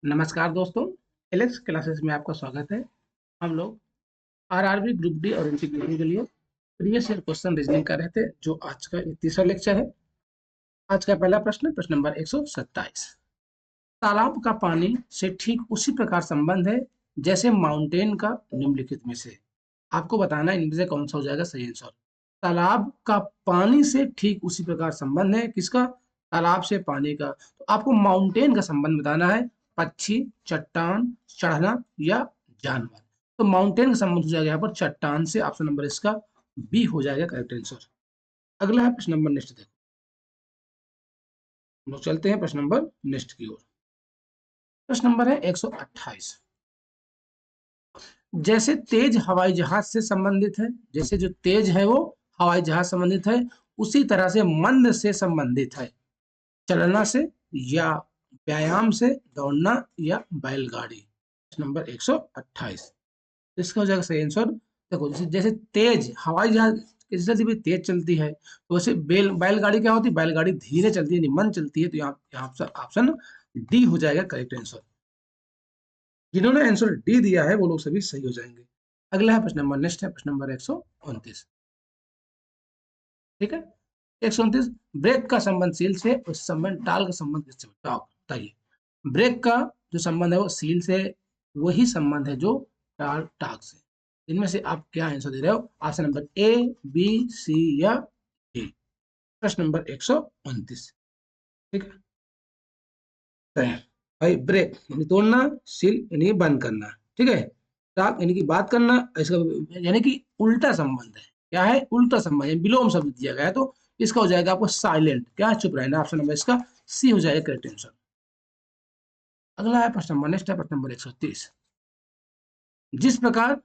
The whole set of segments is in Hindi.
नमस्कार दोस्तों, एलेक्स क्लासेस में आपका स्वागत है। हम लोग आरआरबी ग्रुप डी और इंटीग्रेशन के लिए प्रीवियस ईयर क्वेश्चन रीजनिंग कर रहे थे, जो आज का ये तीसरा लेक्चर है। आज का पहला प्रश्न, प्रश्न नंबर 127। तालाब का पानी से ठीक उसी प्रकार संबंध है जैसे माउंटेन का निम्नलिखित में से। आपको बताना है इनमें से कौन सा हो जाएगा सही आंसर। तालाब का पानी से ठीक उसी प्रकार संबंध है किसका? तालाब से पानी का। तो आपको माउंटेन का संबंध बताना है, पक्षी, चट्टान, चढ़ना या जानवर। तो माउंटेन का संबंध हो जाएगा यहाँ पर चट्टान से। ऑप्शन नंबर इसका बी हो जाएगा करेक्ट आंसर। अगला है प्रश्न नंबर नेक्स्ट, देखो हम लोग चलते हैं प्रश्न नंबर नेक्स्ट की ओर। प्रश्न नंबर है 128। जैसे तेज हवाई जहाज से संबंधित है, जैसे जो तेज है वो हवाई जहाज संबंधित है, उसी तरह से मंद से संबंधित है, चलना से या व्यायाम से, दौड़ना या बैलगाड़ी। नंबर 128, इसका हो जाएगा सही आंसर। देखो जैसे जैसे तेज हवाई जहाज किस तरह से भी तेज चलती है, तो वैसे बैलगाड़ी क्या होती है? बैलगाड़ी धीरे चलती है, मंद चलती है। तो यहाँ यहाँ ऑप्शन डी हो जाएगा करेक्ट आंसर। जिन्होंने आंसर डी दिया है वो लोग सभी सही हो जाएंगे। अगला है प्रश्न नंबर नेक्स्ट है प्रश्न नंबर 129। ठीक है, 129। ब्रेक का संबंध सील से और संबंध टाल का संबंध किससे बताइए। ब्रेक का जो संबंध है वो सील से, वही संबंध है जो टाल टाक से। इनमें से आप क्या आंसर दे रहे हो? ऑप्शन नंबर ए, बी, सी या डी। प्रश्न नंबर 129। ठीक है, भाई ब्रेक यानी तोड़ना, सील यानी बंद करना, ठीक है, टाक यानी कि बात करना, इसका यानी कि उल्टा संबंध है। क्या है? उल्टा संबंध है, विलोम शब्द दिया गया है। तो इसका हो जाएगा आपको साइलेंट, क्या चुप रहना। ऑप्शन नंबर इसका सी हो जाएगा करेक्ट आंसर। अगला है प्रश्न नंबर नेक्स्ट है प्रश्न नंबर 130। जिस प्रकार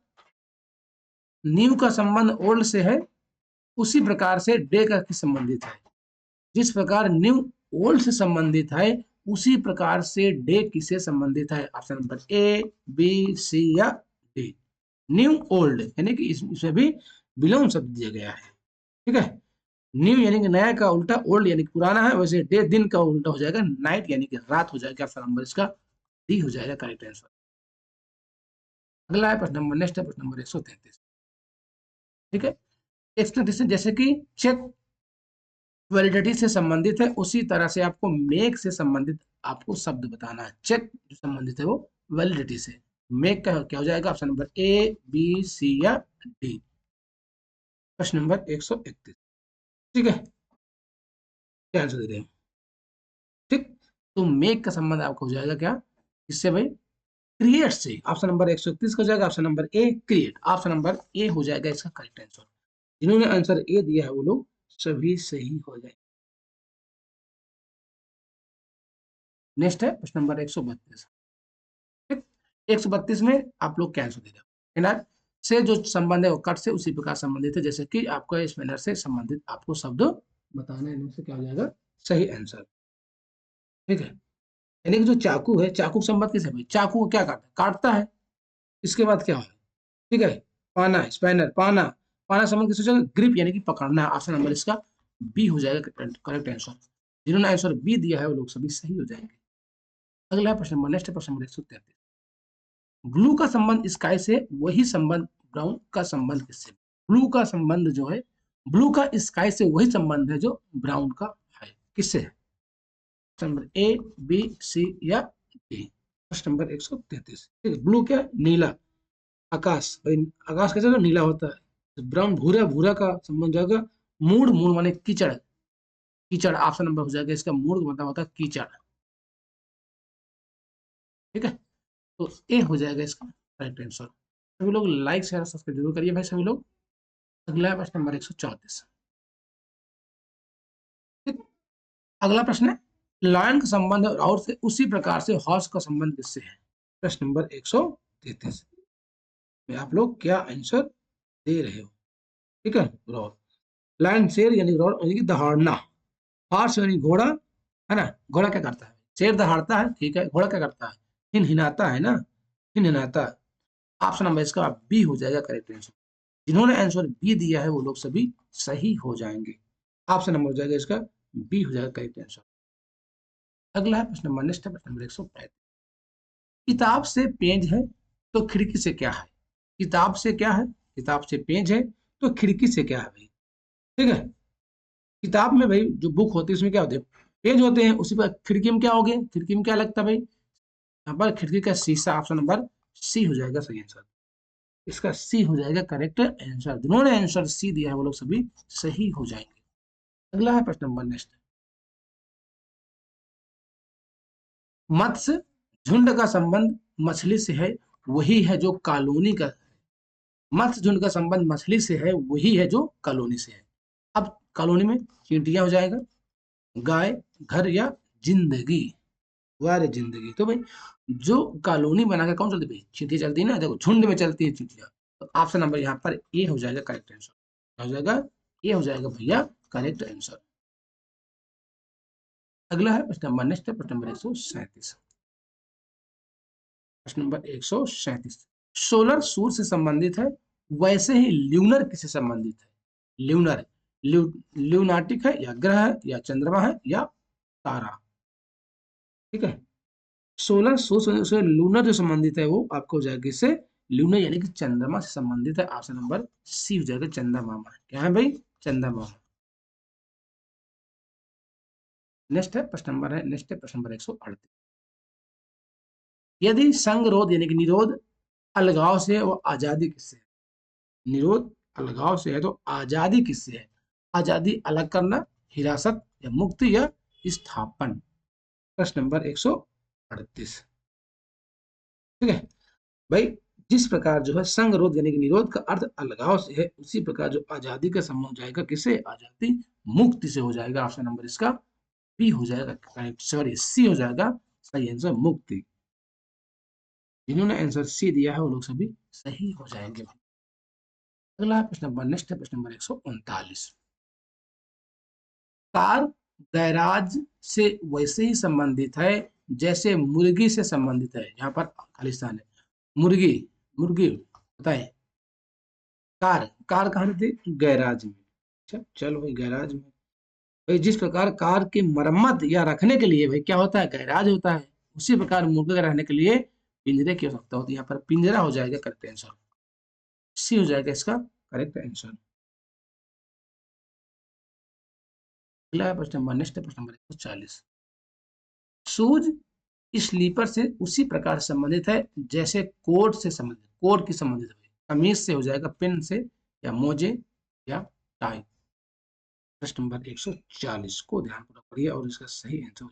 न्यू का संबंध ओल्ड से है, उसी प्रकार से डे का किस संबंधित है। जिस प्रकार न्यू ओल्ड से संबंधित है, उसी प्रकार से डे किससे संबंधित है। ऑप्शन नंबर ए, बी, सी या डी। न्यू ओल्ड यानी कि इसमें भी विलोम शब्द दिया गया है। ठीक है, न्यू यानी कि नया का उल्टा, ओल्ड यानी कि पुराना है। वैसे डे दिन का उल्टा हो जाएगा नाइट यानी कि रात हो जाएगा। ऑप्शन नंबर इसका डी हो जाएगा करेक्ट आंसर। अगला है प्रश्न नंबर नेक्स्ट है प्रश्न नंबर 133। ठीक है, 133 जैसे कि चेक वैलिडिटी से संबंधित है, उसी तरह से आपको मेक से संबंधित आपको शब्द बताना है। चेक जो संबंधित है वो वैलिडिटी से, मेक का क्या हो जाएगा? ऑप्शन नंबर ए, बी, सी या डी। प्रश्न नंबर 131। ठीक है, क्या आंसर दे रहे हैं? ठीक, तो मेक का संबंध आपका हो जाएगा क्या? इससे भाई क्रिएट से। ऑप्शन नंबर 131 का हो जाएगा option number A create. Option number A हो जाएगा इसका करेक्ट आंसर। जिन्होंने आंसर ए दिया है वो लोग सभी सही हो जाएंगे। नेक्स्ट है प्रश्न नंबर 132। ठीक, 132 में आप लोग क्या आंसर दे रहे हो? एनआर से जो संबंध है वो कट से उसी प्रकार संबंधित है, जैसे कि आपको इस मैनर से संबंधित आपको शब्द बताना है। इनमें से क्या हो जाएगा सही आंसर? ठीक है, यानी कि जो चाकू है, चाकू का संबंध किससे? भाई चाकू को क्या करता है? काटता है। इसके बाद क्या है? ठीक है, पाना, स्पाइनर, पाना। पाना संबंध किससे? ग्रिप यानी कि पकड़ना। ऑप्शन नंबर इसका बी हो जाएगा करेक्ट आंसर। जिन्होंने आंसर बी दिया है वो लोग सभी सही हो जाएंगे। अगला है प्रश्न नंबर नेक्स्ट प्रश्न नंबर 133। ब्लू का संबंध स्काई से, वही संबंध ब्राउन का संबंध किससे? ब्लू का संबंध जो है, ब्लू का स्काई से वही संबंध है जो ब्राउन का है। किससे है? नंबर ए, बी, सी या डी। प्रश्न नंबर 133। ठीक है, ब्लू क्या? नीला, आकाश। भाई आकाश कैसे तो नीला होता है। तो ब्राउन भूरा, भूरा का संबंध जाएगा मूड, मूड माने कीचड़, कीचड़। ऑप्शन नंबर हो जाएगा इसका मूड का मतलब होता है कीचड़। ठीक है, तो ए हो जाएगा इसका राइट आंसर। सभी लोग लाइक शेयर सब्सक्राइब जरूर करिए भाई सभी लोग। अगला है प्रश्न नंबर 134। ठीक, अगला प्रश्न है लायन का संबंध और से उसी प्रकार से हॉर्स का संबंध किससे है? प्रश्न नंबर 133 में आप लोग क्या आंसर दे रहे हो? ठीक है, रॉड, लायन शेर यानी रॉड यानी कि दहाड़ना, हॉर्स यानी घोड़ा, है ना। घोड़ा क्या करता है? शेर दहाड़ता है, ठीक है। घोड़ा क्या करता है? हिनहिनाता है ना, हिनहिनाता है। ऑप्शन नंबर इसका बी हो जाएगा करेक्ट आंसर। जिन्होंने आंसर बी दिया है वो लोग सभी सही हो जाएंगे। ऑप्शन नंबर हो जाएगा इसका बी हो जाएगा करेक्ट आंसर। अगला है प्रश्न नंबर नेक्स्ट है प्रश्न नंबर 135। किताब से पेज है तो खिड़की से क्या है? किताब से क्या है? किताब से पेज है तो खिड़की से क्या है भाई? ठीक है, किताब में भाई जो बुक होती है उसमें क्या होते हैं? पेज होते हैं। उसी पर खिड़की में क्या हो गया? खिड़की में क्या लगता है भाई? यहाँ पर खिड़की का शीशा। ऑप्शन नंबर सी हो जाएगा सही आंसर। इसका सी हो जाएगा करेक्ट आंसर। जिन्होंने आंसर सी दिया है वो लोग सभी सही हो जाएंगे। अगला है प्रश्न नंबर नेक्स्ट। मत्स्य झुंड का संबंध मछली से है, वही है जो कॉलोनी का। मत्स्य झुंड का संबंध मछली से है, वही है जो कॉलोनी से है। अब कॉलोनी में चींटियां हो जाएगा, गाय, घर या जिंदगी। वारे जिंदगी। तो भाई जो कॉलोनी बनाकर कौन चलती भाई? चींटी चलती है ना, देखो झुंड में चलती है चींटियां। तो ऑप्शन नंबर यहाँ पर ए हो जाएगा करेक्ट आंसर। क्या हो जाएगा? ए हो जाएगा भैया करेक्ट आंसर। अगला है प्रश्न नंबर नेक्स्ट, प्रश्न नंबर 137। प्रश्न नंबर 137। सोलर सूर्य से संबंधित है, वैसे ही ल्यूनर किससे संबंधित है? ल्यूनर, ल्यूनाटिक है या ग्रह है या चंद्रमा है या तारा? ठीक है, सोलर सूर्य से लूनर जो संबंधित है वो आपको हो जाएगा इससे लूनर यानी कि चंद्रमा से संबंधित है। ऑप्शन नंबर सी हो जाएगा चंद्रमा। क्या है भाई? चंद्रमा। नेक्स्ट है प्रश्न नंबर है नेक्स्ट है प्रश्न नंबर 138। यदि संगरोध यानी कि निरोध अलगाव से है, वो आजादी किससे है? निरोध अलगाव से है तो आजादी किससे है? आजादी अलग करना, हिरासत या मुक्ति या स्थापन। प्रश्न नंबर 138। ठीक है भाई, जिस प्रकार जो है संगरोध यानी कि निरोध का अर्थ अलगाव से है, उसी प्रकार जो आजादी का संबंध हो जाएगा किसे? आजादी मुक्ति से हो जाएगा। ऑप्शन नंबर इसका बी हो जाएगा करेक्ट, सॉरी सी हो जाएगा सही आंसर मुक्ति। जिन्होंने आंसर सी दिया है वो लोग सभी सही हो जाएंगे। अगला प्रश्न नंबर नेक्स्ट है प्रश्न नंबर 139। कार गैराज से वैसे ही संबंधित है जैसे मुर्गी से संबंधित है। यहाँ पर खालिस्तान है। मुर्गी, मुर्गी बताए। कार, कार कहाँ रहती है? गैराज में। अच्छा चलो भाई गैराज में। भाई जिस प्रकार कार की मरम्मत या रखने के लिए भाई क्या होता है? गैराज होता है, उसी प्रकार मुर्गे के रहने के लिए पिंजरे की आवश्यकता होती है। यहाँ पर पिंजरा हो जाएगा करेक्ट आंसर। सी हो जाएगा इसका करेक्ट आंसर। अगला प्रश्न नंबर नेक्स्ट प्रश्न नंबर 140। शूज स्लीपर से उसी प्रकार संबंधित है जैसे कोट से संबंधित, कोट की संबंधित है। कमीज से हो जाएगा, पिन से या मोजे या टाई। प्रश्न नंबर 140 को ध्यानपूर्वक पढ़िए और इसका सही आंसर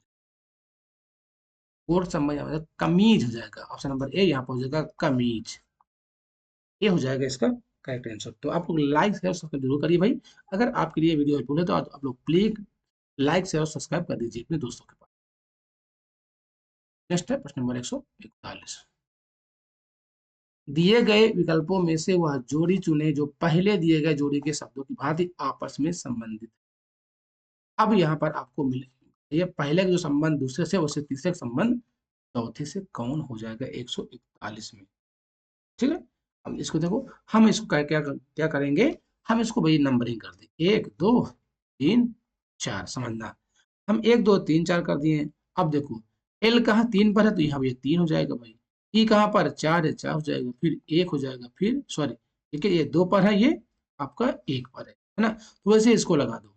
कोट संबंध कमीज हो जाएगा। ऑप्शन नंबर ए यहाँ पर हो जाएगा कमीज। ये हो जाएगा इसका करेक्ट आंसर। तो आप लोग लाइक शेयर सब्सक्राइब जरूर करिए भाई। अगर आपके लिए वीडियो हेल्पफुल है तो आप लोग प्लीज लाइक शेयर और सब्सक्राइब कर दीजिए अपने दोस्तों के पास। नेक्स्ट है प्रश्न नंबर 141। दिए गए विकल्पों में से वह जोड़ी चुने जो पहले दिए गए जोड़ी के शब्दों की भांति आपस में संबंधित। अब यहाँ पर आपको मिले ये पहले जो संबंध दूसरे से उससे तीसरे संबंध चौथे से कौन हो जाएगा 141 में। ठीक है, अब इसको देखो, हम इसको क्या करेंगे? हम इसको भाई नंबरिंग कर दें 1 2 3 4। समझना, हम 1 2 3 4 कर दिए। अब देखो एल कहाँ 3 पर है तो यहाँ ये 3 हो जाएगा भाई। ई कहाँ पर 4 है, 4 हो जाएगा, फिर 1 हो जाएगा, फिर सॉरी ठीक है ये 2 पर है, ये आपका 1 पर है ना। तो वैसे इसको लगा दो।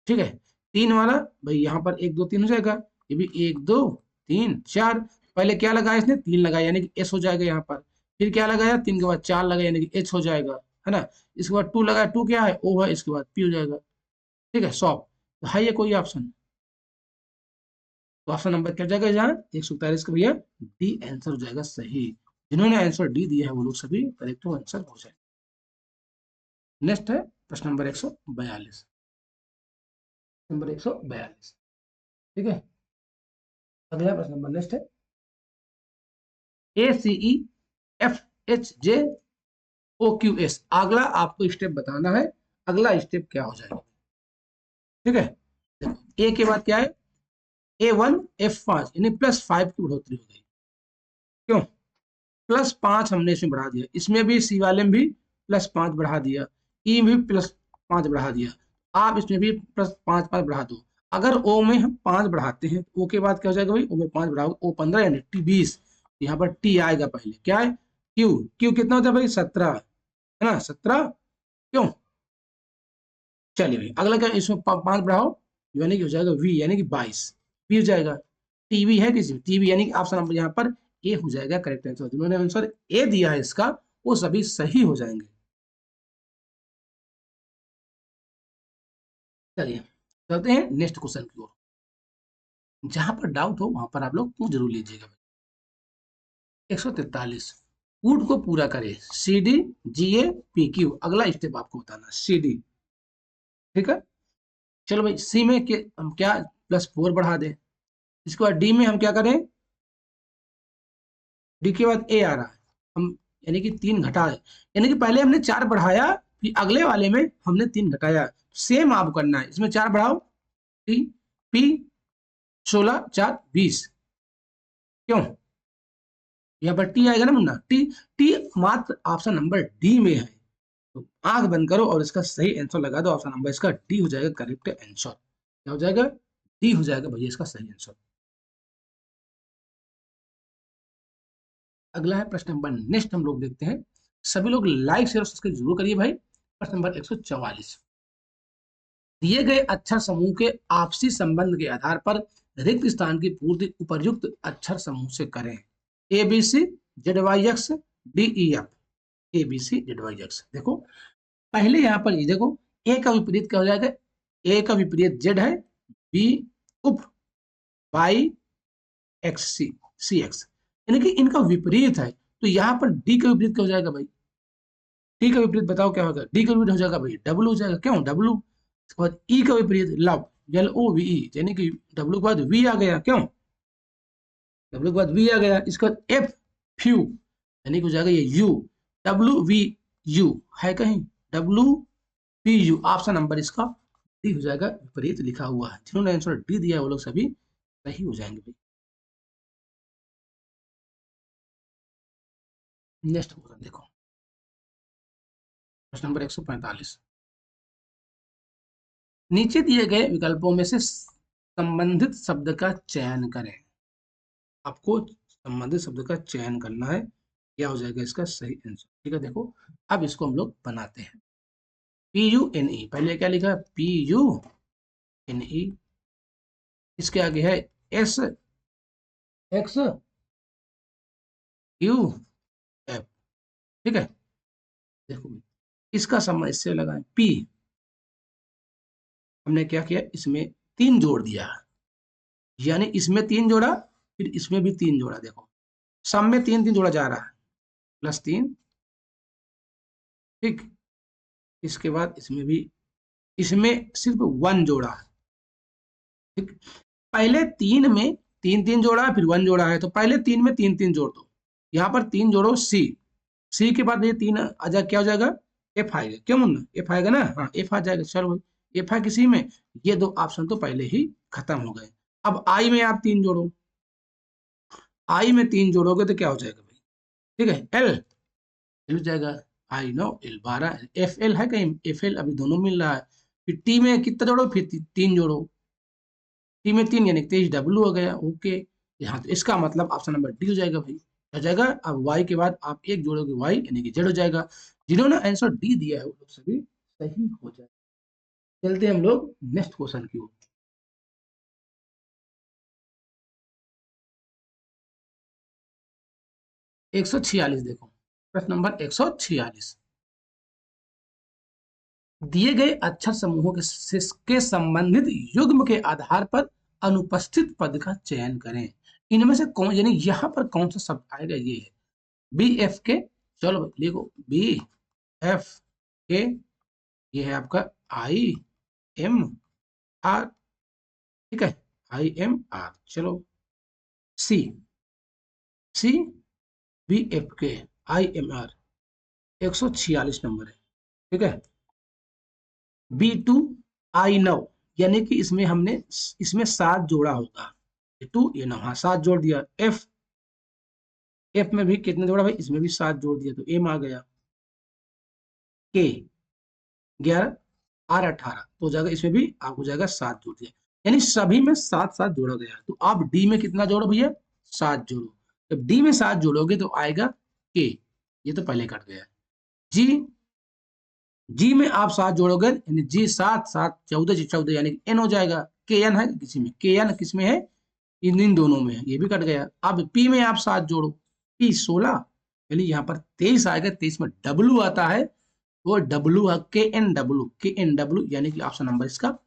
ठीक है, 3 वाला भाई यहाँ पर 1 2 3 हो जाएगा, ये भी 1 2 3 4। पहले क्या लगाया इसने? 3 लगाया यानी कि एस हो जाएगा यहाँ पर। फिर क्या लगाया? 3 के बाद 4 लगाया यानी कि एच हो जाएगा, है ना। इसके बाद 2 लगाया, 2 क्या है? ओ है, इसके बाद पी हो जाएगा। ठीक है, सॉफ्ट। तो है ये कोई ऑप्शन? तो ऑप्शन नंबर क्या हो जाएगा यहाँ 141 का भैया डी आंसर हो जाएगा सही। जिन्होंने आंसर डी दिया है वो लोग सभी करेक्ट आंसर हो जाएगा। नेक्स्ट है प्रश्न नंबर 142। नंबर 142। ठीक है, अगला प्रश्न नंबर नेक्स्ट है A C E F H J O Q S. अगला आपको स्टेप बताना है, अगला स्टेप क्या हो जाएगा। ठीक है, देखो ए के बाद क्या है? A1 F5 यानी +5 की बढ़ोतरी हो गई। क्यों? +5 हमने इसमें बढ़ा दिया, इसमें भी सी वाले में भी +5 बढ़ा दिया, ई में भी +5 बढ़ा दिया। आप इसमें भी +5 5 बढ़ा दो। अगर ओ में हम 5 बढ़ाते हैं, ओ के बाद क्या हो जाएगा भाई? ओ में 5 बढ़ाओ, ओ 15 यानी टी 20। यहाँ पर टी आएगा पहले, क्या है क्यू, क्यू कितना होता है भाई 17 है ना, 17 क्यों। चलिए भाई अगला क्या, इसमें 5 बढ़ाओ यानी कि हो जाएगा वी यानी कि 22, वी हो जाएगा। टीवी है किसी टीवी यानी कि ऑप्शन नंबर यहाँ पर ए हो जाएगा करेक्ट आंसर। जिन्होंने आंसर ए दिया है इसका वो सभी सही हो जाएंगे। चलिए चलते हैं नेक्स्ट क्वेश्चन की ओर। जहां पर डाउट हो वहां पर आप लोग पूछ जरूर लीजिएगा। 143 कूट को पूरा करे C D G A P Q, अगला स्टेप आपको बताना सी डी, ठीक है। चलो भाई सी में के हम क्या +4 बढ़ा दें, इसके बाद डी में हम क्या करें, डी के बाद ए आ रहा है, हम यानी कि 3 घटा है, यानी कि पहले हमने 4 बढ़ाया फिर अगले वाले में हमने 3 घटाया, सेम आप करना है, इसमें 4 बढ़ाओ टी पी 16 4 20 क्यों, यहाँ पर टी आएगा ना मुन्ना, टी टी मात्र ऑप्शन नंबर डी में है, तो आंख बंद करो और इसका सही आंसर लगा दो, ऑप्शन नंबर इसका डी हो जाएगा करेक्ट आंसर। क्या हो जाएगा, डी हो जाएगा भैया इसका सही आंसर। अगला है प्रश्न नंबर नेक्स्ट हम लोग देखते हैं, सभी लोग लाइक शेयर सब्सक्राइब जरूर करिए भाई। प्रश्न नंबर 144, दिए गए अक्षर समूह के आपसी संबंध के आधार पर रिक्त स्थान की पूर्ति उपर्युक्त अक्षर समूह से करें, A B C Z Y X D E F, A B C Z Y X. देखो पहले यहाँ पर ये देखो ए का विपरीत क्या हो जाएगा, ए का विपरीत जेड है, बी उप वाई एक्स सी सी एक्स, यानी कि इनका विपरीत है, तो यहाँ पर डी का विपरीत क्या हो जाएगा भाई, डी का विपरीत बताओ क्या होगा, डी का विपरीत हो जाएगा भाई डब्ल्यू हो जाएगा, क्यों डब्ल्यू। उसके बाद ई का विपरीत love, L O V E, यानी कि डब्ल्यू के बाद वी आ गया, क्यों डब्ल्यू के बाद वी आ गया। इसका एफ फ्यू यानी कि हो जाएगा ये यू, डब्ल्यू वी यू है कहीं, W P U, option number इसका डी हो जाएगा, विपरीत लिखा हुआ है। जिन्होंने आंसर डी दिया है वो लोग सभी सही हो जाएंगे भाई। नेक्स्ट क्वेश्चन देखो, प्रश्न नंबर 145, नीचे दिए गए विकल्पों में से संबंधित शब्द का चयन करें, आपको संबंधित शब्द का चयन करना है, क्या हो जाएगा इसका सही आंसर, ठीक है। देखो अब इसको हम लोग बनाते हैं, पी यू एन ई, पहले क्या लिखा है पी यू एन ई, इसके आगे है एस एक्स क्यू एफ, ठीक है। देखो इसका संबंध इससे लगाएं, पी हमने क्या किया इसमें 3 जोड़ दिया, यानी इसमें 3 जोड़ा फिर इसमें भी 3 जोड़ा, देखो सब में 3 3 जोड़ा जा रहा है, +3, ठीक। इसके बाद इसमें भी, इसमें सिर्फ 1 जोड़ा, ठीक। पहले 3 में 3 3 जोड़ा फिर 1 जोड़ा है, तो पहले 3 में 3 3 जोड़ दो, यहाँ पर 3 जोड़ो सी, सी के बाद ये 3 आ जाए क्या हो जाएगा एफ आएगा, क्यों मुन्ना एफ आएगा ना, हाँ एफ आ जाएगा। चलो भाई एफ है किसी में, ये 2 ऑप्शन तो पहले ही खत्म हो गए। अब आई में आप 3 जोड़ो, आई में 3 जोड़ोगे तो क्या हो जाएगा भाई, ठीक है एल, एल हो जाएगा, I know L 12, F L है कहीं, एफ एल अभी दोनों मिल रहा है, फिर टी में कितना जोड़ो फिर 3 जोड़ो, टी में 3 यानी 23 डब्ल्यू हो गया, ओके। यहाँ तो इसका मतलब ऑप्शन नंबर डी हो जाएगा भाई, हो जाएगा। अब वाई के बाद आप एक जोड़ोगे वाई यानी कि जेड हो जाएगा। जिन्होंने आंसर डी दिया है वो लोग सभी सही हो जाए। चलते हैं हम लोग नेक्स्ट क्वेश्चन की ओर। 146 देखो, प्रश्न नंबर 146, दिए गए अक्षर समूहों के संबंधित युग्म के आधार पर अनुपस्थित पद का चयन करें, इनमें से कौन, यानी यहाँ पर कौन सा शब्द आएगा, ये है बी एफ के, चलो लिखो बी एफ के, ये है आपका आई एम आर, ठीक है आई एम आर, चलो सी सी बी एफ के आई एम आर 146 नंबर है, ठीक है। बी टू आई नौ, यानी कि इसमें हमने इसमें 7 जोड़ा होगा, ये 2 ये 9, हाँ 7 जोड़ दिया। एफ एफ में भी कितने जोड़ा भाई, इसमें भी 7 जोड़ दिया तो एम आ गया। के 11 आर 18 तो हो जाएगा, इसमें भी आप हो जाएगा 7 जोड़ दिया, यानी सभी में 7 7 जोड़ा गया। तो आप डी में कितना जोड़ो भैया 7 जोड़ो, जब डी में 7 जोड़ोगे तो आएगा के, ये तो पहले कट गया। जी, जी में आप 7 जोड़ोगे यानी जी 7 7 14 जी 14 यानी एन हो जाएगा। के एन है किसी में, के एन किस में है, इन दोनों में है, ये भी कट गया। अब पी में आप 7 जोड़ो, पी 16 यानी यहाँ पर 23 आएगा, 23 में डब्लू आता है, वो डब्लू है के एन डब्लू यानी कि ऑप्शन नंबर इसका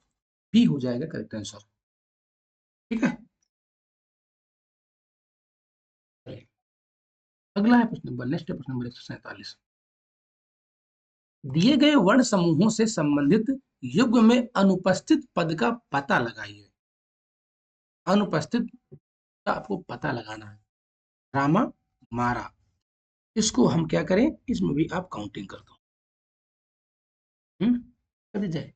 बी हो जाएगा करेक्ट आंसर। ठीक है, अगला है प्रश्न नंबर, नेक्स्ट है प्रश्न नंबर 147। दिए गए वर्ण समूहों से संबंधित युग्म में अनुपस्थित पद का पता लगाइए। अनुपस्थित का आपको पता लगाना है। रामा, मारा, इसको हम क्या करें, इसमें भी आप काउंटिंग कर दो। कर दी जाए।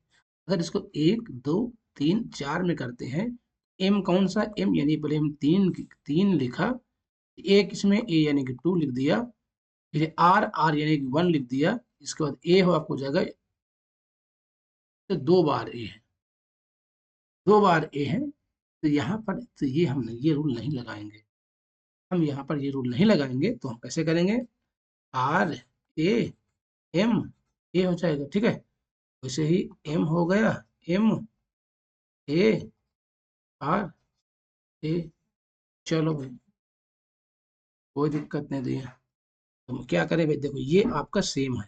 अगर इसको 1 2 3 4 में करते हैं, एम कौन सा एम, यानी पहले हम 3 लिखा, एक इसमें ए यानी कि 2 लिख दिया, फिर आर आर यानी कि 1 लिख दिया, इसके बाद ए हो आपको जगह, तो 2 बार ए है, 2 बार ए है, तो यहाँ पर तो ये हम ये रूल नहीं लगाएंगे, हम यहाँ पर ये रूल नहीं लगाएंगे, तो हम कैसे करेंगे, आर ए एम ए हो जाएगा। ठीक है, वैसे ही एम हो गया, एम ए आर ए, चलो भाई कोई दिक्कत नहीं दी है। तो क्या करें भाई, देखो ये आपका सेम है,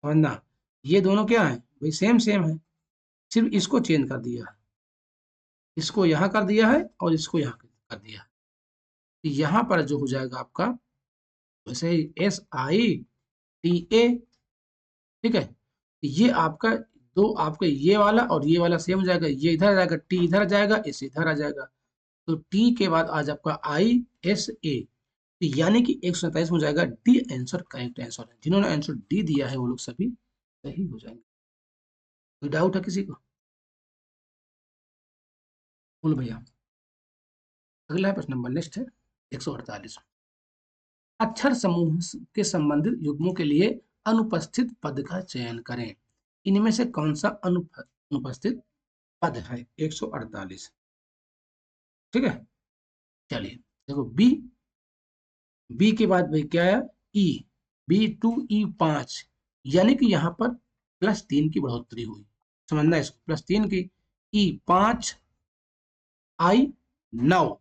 समझना, ये दोनों क्या है भाई, सेम सेम है, सिर्फ इसको चेंज कर दिया, इसको यहाँ कर दिया है और इसको यहाँ कर दिया है। तो यहाँ पर जो हो जाएगा आपका, वैसे ही एस आई टी ए, ठीक है, ये आपका दो, आपका ये वाला और ये वाला सेम हो जाएगा, ये इधर आ जाएगा, टी इधर आ जाएगा, एस इधर आ जाएगा, तो टी के बाद आज आपका आई एस ए, यानी कि 147 हो जाएगा। डी आंसर करेक्ट आंसर है, जिन्होंने आंसर डी दिया है वो लोग सभी सही हो जाएंगे। कोई डाउट है किसी को, बोलो भैया। अगला है प्रश्न नंबर, नेक्स्ट है 148। अक्षर समूह के संबंधित युग्मों के लिए अनुपस्थित पद का चयन करें, इनमें से कौन सा अनुपस्थित पद है, 148। ठीक है, चलिए देखो, बी, बी के बाद भाई क्या है, ई, B2E5, यानी कि यहाँ पर +3 की बढ़ोतरी हुई, समझना इसको, +3 की, E5 I9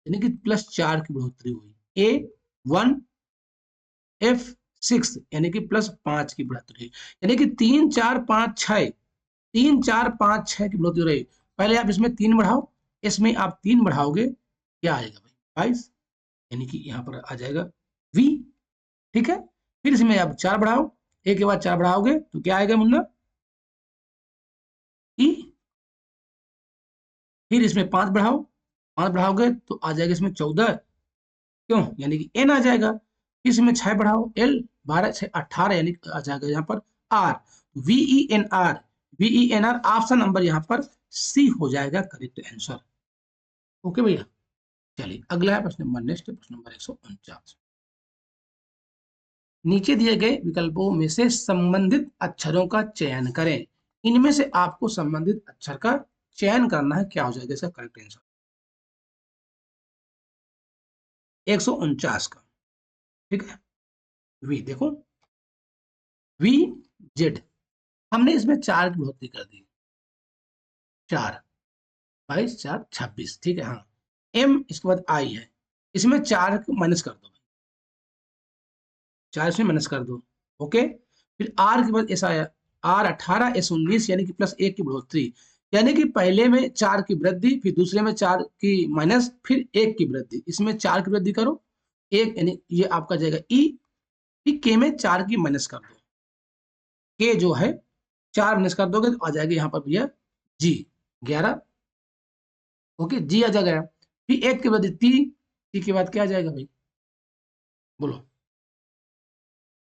यानी कि +4 की बढ़ोतरी हुई, A1F6 यानी कि +5 की बढ़ोतरी, यानी कि 3 4 5 6, 3 4 5 6 की बढ़ोतरी रही। पहले आप इसमें 3 बढ़ाओ, इसमें आप 3 बढ़ाओगे, क्या आएगा भाई 22, यानी कि यहाँ पर आ जाएगा V। ठीक है, फिर इसमें आप 4 बढ़ाओ, एक के बाद 4 बढ़ाओगे तो क्या आएगा मुन्ना, ई, फिर इसमें 5 बढ़ाओ, 5 बढ़ाओगे तो आ जाएगा इसमें 14, क्यों, यानी कि एन आ जाएगा, फिर इसमें 6 बढ़ाओ, एल, 12 6 18 यानी आ जाएगा यहाँ पर R, VENR, VENR option number यहाँ पर सी हो जाएगा करेक्ट आंसर। ओके भैया, चलिए अगला है प्रश्न नंबर, नेक्स्ट प्रश्न नंबर 149। नीचे दिए गए विकल्पों में से संबंधित अक्षरों का चयन करें, इनमें से आपको संबंधित अक्षर का चयन करना है, क्या हो जाएगा इसका करेक्ट आंसर, 149 का। ठीक है, वी देखो, वी जेड, हमने इसमें 4 की बढ़ोतरी कर दी, 4 22 4 26, ठीक है, हाँ, एम इसके बाद आई है, इसमें 4 माइनस कर दो, 4 इसमें माइनस कर दो, ओके, फिर आर के बाद एस आया, आर 18 एस 19 यानी कि +1 की बढ़ोतरी, यानी कि पहले में 4 की वृद्धि, फिर दूसरे में 4 की माइनस, फिर 1 की वृद्धि, इसमें 4 की वृद्धि करो, एक यानी ये आपका जाएगा ई, फिर के में 4 की माइनस कर दो, के जो है 4 माइनस कर दोगे तो आ जाएगा यहाँ पर भैया जी 11, ओके, जी आ जाएगा, फिर 1 के बाद टी, टी के बाद क्या आ जाएगा भाई, बोलो,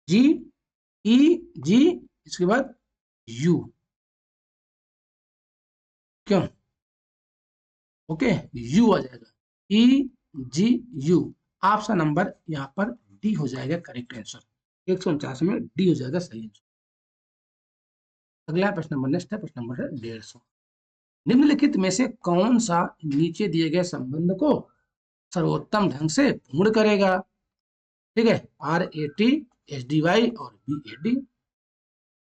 जी ई जी, इसके बाद यू, क्यों, ओके, यू आ जाएगा, ई जी यू, ऑप्शन नंबर यहाँ पर डी हो जाएगा करेक्ट आंसर, 149 में डी हो जाएगा सही आंसर। अगला प्रश्न नंबर, नेक्स्ट है प्रश्न नंबर है 150। निम्नलिखित में से कौन सा नीचे दिए गए संबंध को सर्वोत्तम ढंग से पूर्ण करेगा। ठीक है, RAT SDY और BAD।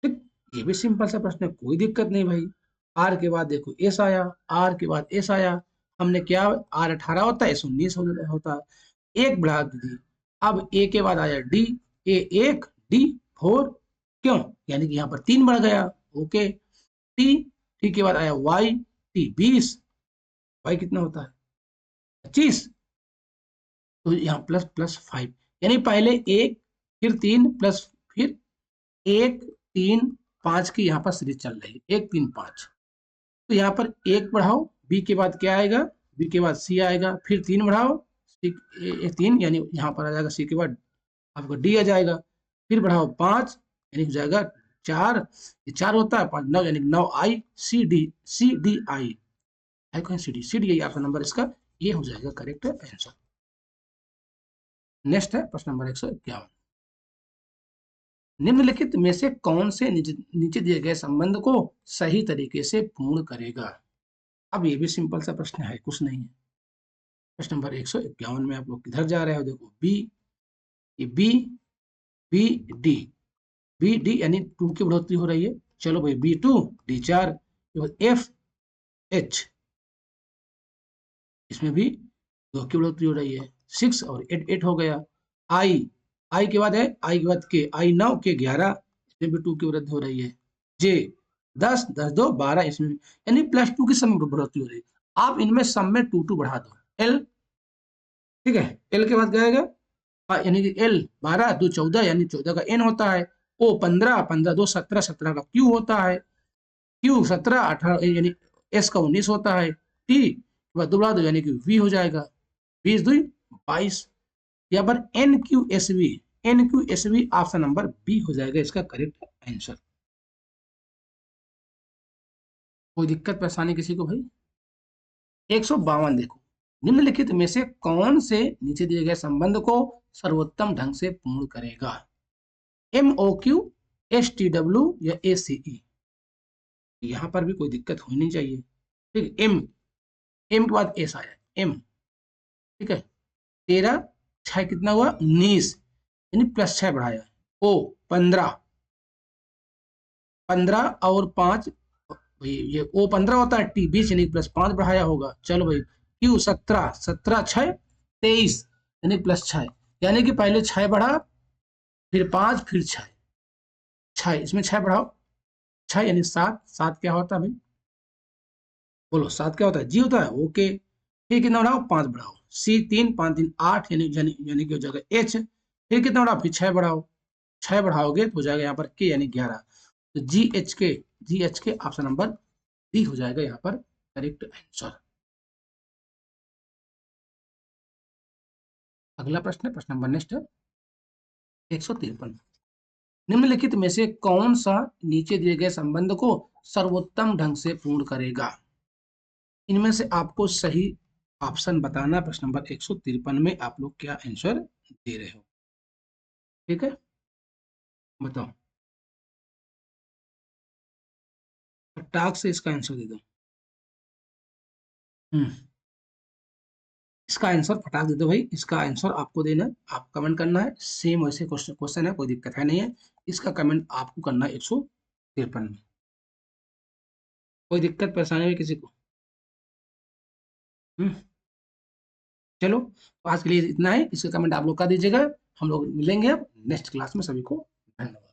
ठीक, ये भी सिंपल सा प्रश्न है, कोई दिक्कत नहीं भाई। आर के बाद देखो एस आया, आर के बाद एस आया, हमने क्या, R18 होता है, S19 होता है, एक बढ़ा दी। अब ए के बाद आया डी, A1 D4, क्यों, यानी कि यहाँ पर 3 बढ़ गया। ओके, टी, टी के बाद आया वाई, T20, वाई कितना होता है 25, तो यहाँ प्लस प्लस 5, यानी पहले एक, फिर 3 प्लस, फिर 1 3 5 की यहाँ पर सीरीज चल रही है, 1 3 5। तो यहाँ पर एक बढ़ाओ, बी के बाद क्या आएगा, बी के बाद सी आएगा, फिर 3 बढ़ाओ, सी 3, यानी यहाँ पर आ जाएगा सी के बाद आपका डी आ जाएगा, फिर बढ़ाओ 5, यानी हो जाएगा 4, ये 4 होता है 5 9, यानी 9 आई C D I, C D I आपका नंबर इसका ये हो जाएगा करेक्ट आंसर। नेक्स्ट है प्रश्न नंबर 151, निम्नलिखित में से कौन से नीचे दिए गए संबंध को सही तरीके से पूर्ण करेगा। अब ये भी सिंपल सा प्रश्न है, कुछ नहीं है। प्रश्न नंबर 151 में आप लोग किधर जा रहे हो, देखो बी, ये बी बी डी यानी 2 की बढ़ोतरी हो रही है। चलो भाई B2 D4, F H, इसमें भी 2 की बढ़ोतरी हो रही है, 6 और 8 हो गया। आई के बाद है, आई के बाद के, आई 9 के 11, इसमें भी 2 की वृद्धि हो रही है। जे 10 10 2 12, इसमें यानी +2 की सम बढ़ोतरी हो रही है। आप इनमें सम में 2 बढ़ा दो, एल, ठीक है, एल के बाद क्या आएगा, यानी कि एल 12 2 14, यानी 14 का एन होता है। ओ 15 15 2 17 17 का क्यू होता है। क्यू 17 18, यानी एस का 19 होता है। टी के बाद बढ़ा दो, यानी कि वी हो जाएगा, 20 2 22। यहाँ पर N Q S V option number B हो जाएगा इसका करेक्ट आंसर। कोई दिक्कत परेशानी किसी को भाई। 152 देखो, निम्नलिखित में से कौन से नीचे दिए गए संबंध को सर्वोत्तम ढंग से पूर्ण करेगा, MOQ STW या ACE। यहाँ पर भी कोई दिक्कत होनी नहीं चाहिए। ठीक, एम के बाद एस आया, एम, ठीक है, 13 6 कितना हुआ 19, यानी +6 बढ़ाया। ओ 15 15 और 5, ये ओ 15 होता है, टी 20 यानी +5 बढ़ाया होगा। चलो भाई क्यू 17 17 6 23, यानी +6, यानी कि पहले 6 बढ़ा, फिर 5, फिर 6, इसमें 6 बढ़ाओ, 6 यानी 7, 7 क्या होता है भाई, बोलो 7 क्या होता है, जी होता है। ओके, फिर कितना बढ़ाओ 5 बढ़ाओ, सी 3 5 3 8, यानी कि हो जाएगा एच, फिर कितना बढ़ाओ, फिर 6 बढ़ाओ, 6 बढ़ाओगे तो हो जाएगा यहाँ पर के, यानी 11, तो जी एच के ऑप्शन नंबर डी हो जाएगा यहाँ पर करेक्ट आंसर। अगला प्रश्न है, प्रश्न नंबर नेक्स्ट है 153, निम्नलिखित में से कौन सा नीचे दिए गए संबंध को सर्वोत्तम ढंग से पूर्ण करेगा। इनमें से आपको सही ऑप्शन बताना। प्रश्न नंबर 153 में आप लोग क्या आंसर दे रहे हो, ठीक है, बताओ, फटाक से इसका आंसर दे दो। इसका आंसर फटाक दे दो भाई, इसका आंसर आपको देना है, आप कमेंट करना है, सेम वैसे क्वेश्चन है, कोई दिक्कत है नहीं है। इसका कमेंट आपको करना है 153 में। कोई दिक्कत परेशानी है किसी को। हम्म चलो, तो आज के लिए इतना है, इसका कमेंट आप लोग कर दीजिएगा। हम लोग मिलेंगे अब नेक्स्ट क्लास में, सभी को धन्यवाद।